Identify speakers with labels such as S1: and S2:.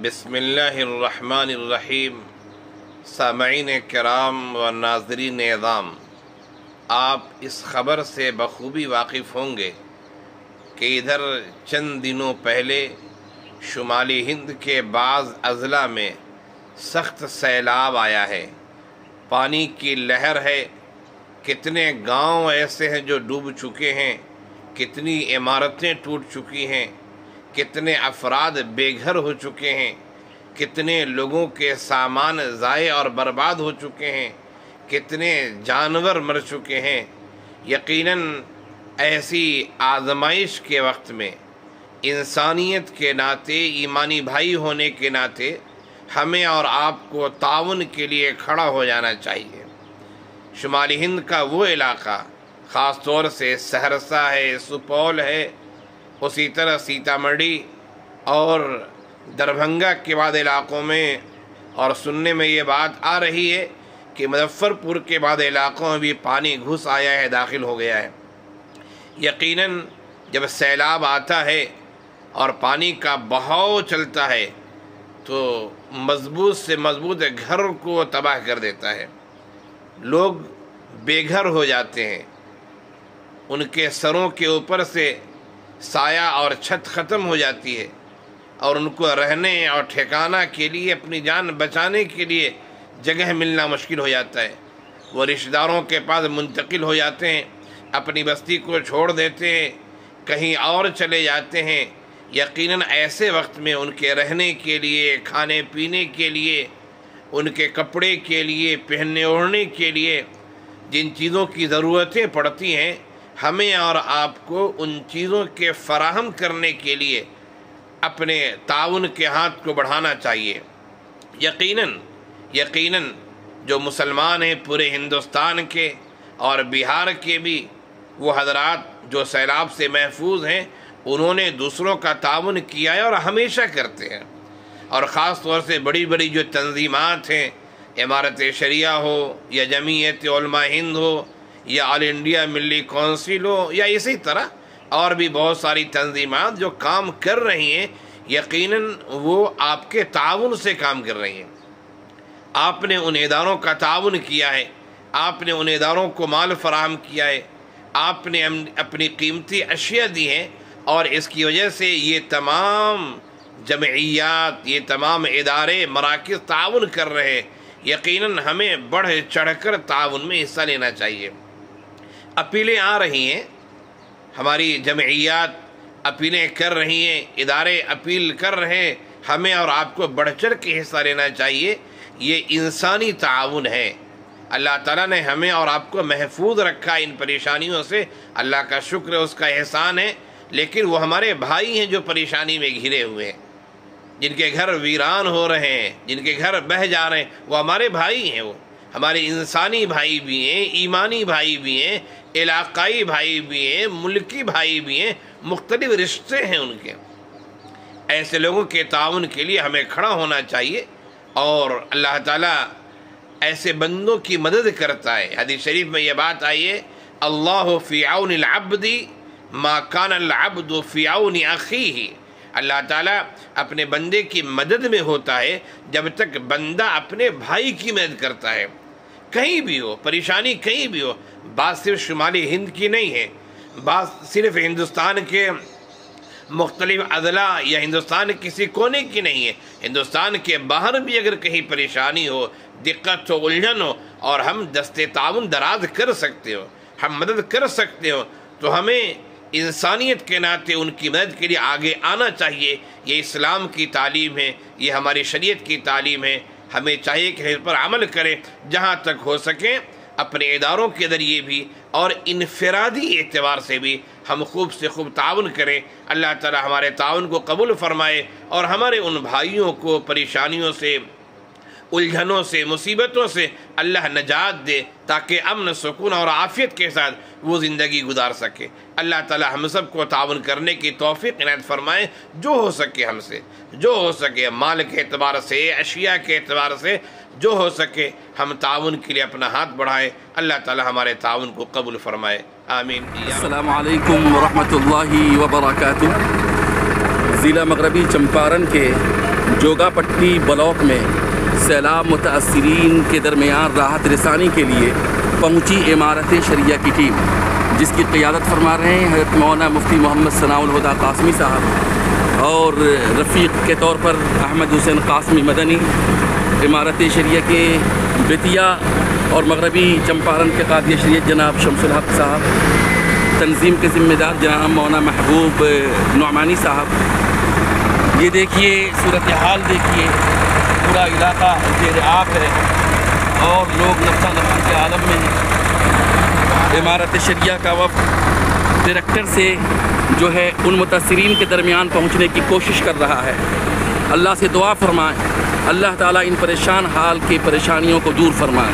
S1: بسم اللہ الرحمن الرحیم۔ سامعین کرام و ناظرین اعظام، آپ اس خبر سے بخوبی واقف ہوں گے کہ ادھر چند دنوں پہلے شمالی ہند کے بعض اضلاع میں سخت سیلاب آیا ہے، پانی کی لہر ہے، کتنے گاؤں ایسے ہیں جو ڈوب چکے ہیں، کتنی عمارتیں ٹوٹ چکی ہیں، کتنے افراد بے گھر ہو چکے ہیں، کتنے لوگوں کے سامان ضائع اور برباد ہو چکے ہیں، کتنے جانور مر چکے ہیں۔ یقیناً ایسی آزمائش کے وقت میں انسانیت کے ناطے، ایمانی بھائی ہونے کے ناطے ہمیں اور آپ کو تعاون کے لیے کھڑا ہو جانا چاہیے۔ شمالی ہند کا وہ علاقہ، خاص طور سے سہرسہ ہے، سپول ہے، اسی طرح سیتامڑھی اور دربھنگا کے بعد علاقوں میں، اور سننے میں یہ بات آ رہی ہے کہ مظفر پور کے بعد علاقوں میں بھی پانی گھس آیا ہے، داخل ہو گیا ہے۔ یقیناً جب سیلاب آتا ہے اور پانی کا بہاؤ چلتا ہے تو مضبوط سے مضبوط گھر کو تباہ کر دیتا ہے، لوگ بے گھر ہو جاتے ہیں، ان کے سروں کے اوپر سے سایہ اور چھت ختم ہو جاتی ہے، اور ان کو رہنے اور ٹھکانہ کے لیے، اپنی جان بچانے کے لیے جگہ ملنا مشکل ہو جاتا ہے۔ وہ رشتہ داروں کے پاس منتقل ہو جاتے ہیں، اپنی بستی کو چھوڑ دیتے ہیں، کہیں اور چلے جاتے ہیں۔ یقیناً ایسے وقت میں ان کے رہنے کے لیے، کھانے پینے کے لیے، ان کے کپڑے کے لیے، پہننے اوڑھنے کے لیے جن چیزوں کی ضرورتیں پڑتی ہیں، ہمیں اور آپ کو ان چیزوں کے فراہم کرنے کے لیے اپنے تعاون کے ہاتھ کو بڑھانا چاہیے۔ یقیناً جو مسلمان ہیں پورے ہندوستان کے اور بہار کے بھی، وہ حضرات جو سیلاب سے محفوظ ہیں، انہوں نے دوسروں کا تعاون کیا ہے اور ہمیشہ کرتے ہیں۔ اور خاص طور سے بڑی بڑی جو تنظیمات ہیں، امارت شریعہ ہو یا جمعیت علماء ہند ہو یا آل انڈیا ملی کونسل ہو یا اسی طرح اور بھی بہت ساری تنظیمات جو کام کر رہی ہیں، یقیناً وہ آپ کے تعاون سے کام کر رہی ہیں۔ آپ نے ان اداروں کا تعاون کیا ہے، آپ نے ان اداروں کو مال فراہم کیا ہے، آپ نے اپنی قیمتی اشیاء دی ہیں، اور اس کی وجہ سے یہ تمام جمعیات، یہ تمام ادارے، مراکز تعاون کر رہے ہیں۔ یقیناً ہمیں بڑھ چڑھ کر تعاون میں حصہ لینا چاہیے۔ اپیلیں آ رہی ہیں، ہماری جمعیات اپیلیں کر رہی ہیں، ادارے اپیل کر رہے ہیں، ہمیں اور آپ کو بڑھ چڑھ کے حصہ لینا چاہیے۔ یہ انسانی تعاون ہے۔ اللہ تعالیٰ نے ہمیں اور آپ کو محفوظ رکھا ان پریشانیوں سے، اللہ کا شکر ہے، اس کا احسان ہے، لیکن وہ ہمارے بھائی ہیں جو پریشانی میں گھرے ہوئے ہیں، جن کے گھر ویران ہو رہے ہیں، جن کے گھر بہہ جا رہے ہیں، وہ ہمارے بھائی ہیں، وہ ہمارے انسانی بھائی بھی ہیں، ایمانی بھائی بھی ہیں، علاقائی بھائی بھی ہیں، ملکی بھائی بھی ہیں، مختلف رشتے ہیں ان کے۔ ایسے لوگوں کے تعاون کے لیے ہمیں کھڑا ہونا چاہیے، اور اللہ تعالیٰ ایسے بندوں کی مدد کرتا ہے۔ حدیث شریف میں یہ بات آئی ہے، اللہ فی عون العبد ما کان العبد فی عون اخیہ۔ اللہ تعالیٰ اپنے بندے کی مدد میں ہوتا ہے جب تک بندہ اپنے بھائی کی مدد کرتا ہے، کہیں بھی ہو، پریشانی کہیں بھی ہو۔ بات صرف شمالی ہند کی نہیں ہے، بات صرف ہندوستان کے مختلف اضلاع یا ہندوستان کسی کونے کی نہیں ہے، ہندوستان کے باہر بھی اگر کہیں پریشانی ہو، دقت ہو، الجھن ہو، اور ہم دستے تعاون دراز کر سکتے ہو، ہم مدد کر سکتے ہو، تو ہمیں انسانیت کے ناطے ان کی مدد کے لیے آگے آنا چاہیے۔ یہ اسلام کی تعلیم ہے، یہ ہماری شریعت کی تعلیم ہے، ہمیں چاہیے کہ اس پر عمل کریں، جہاں تک ہو سکے اپنے اداروں کے ذریعے بھی اور انفرادی اعتبار سے بھی ہم خوب سے خوب تعاون کریں۔ اللہ تعالی ہمارے تعاون کو قبول فرمائے اور ہمارے ان بھائیوں کو پریشانیوں سے، الجھنوں سے، مصیبتوں سے اللہ نجات دے، تاکہ امن، سکون اور عافیت کے ساتھ وہ زندگی گزار سکے۔ اللہ تعالی ہم سب کو تعاون کرنے کی توفیق عنایت فرمائے، جو ہو سکے ہم سے، جو ہو سکے مال کے اعتبار سے، اشیاء کے اعتبار سے، جو ہو سکے ہم تعاون کے لیے اپنا ہاتھ بڑھائیں۔ اللہ تعالی ہمارے تعاون کو قبول فرمائے، آمین۔
S2: السلام علیکم ورحمۃ اللہ وبرکاتہ۔ ضلع مغربی چمپارن کے جوگا پٹی بلاک میں سیلاب متاثرین کے درمیان راحت رسانی کے لیے پہنچی امارت شریعہ کی ٹیم، جس کی قیادت فرما رہے ہیں حضرت مولانا مفتی محمد ثناء الہدیٰ قاسمی صاحب، اور رفیق کے طور پر احمد حسین قاسمی مدنی، امارت شریعہ کے بیتیا اور مغربی چمپارن کے قاضی شریعت جناب شمس الحق صاحب، تنظیم کے ذمہ دار جناب مولانا محبوب نعمانی صاحب۔ یہ دیکھیے صورتحال دیکھیے، پورا علاقہ زیر آب ہے اور لوگ نفسا نفسی کے عالم میں ہیں۔ امارت شریعہ کا وفد ڈائریکٹر سے جو ہے ان متاثرین کے درمیان پہنچنے کی کوشش کر رہا ہے۔ اللہ سے دعا فرمائیں اللہ تعالیٰ ان پریشان حال کی پریشانیوں کو دور فرمائے۔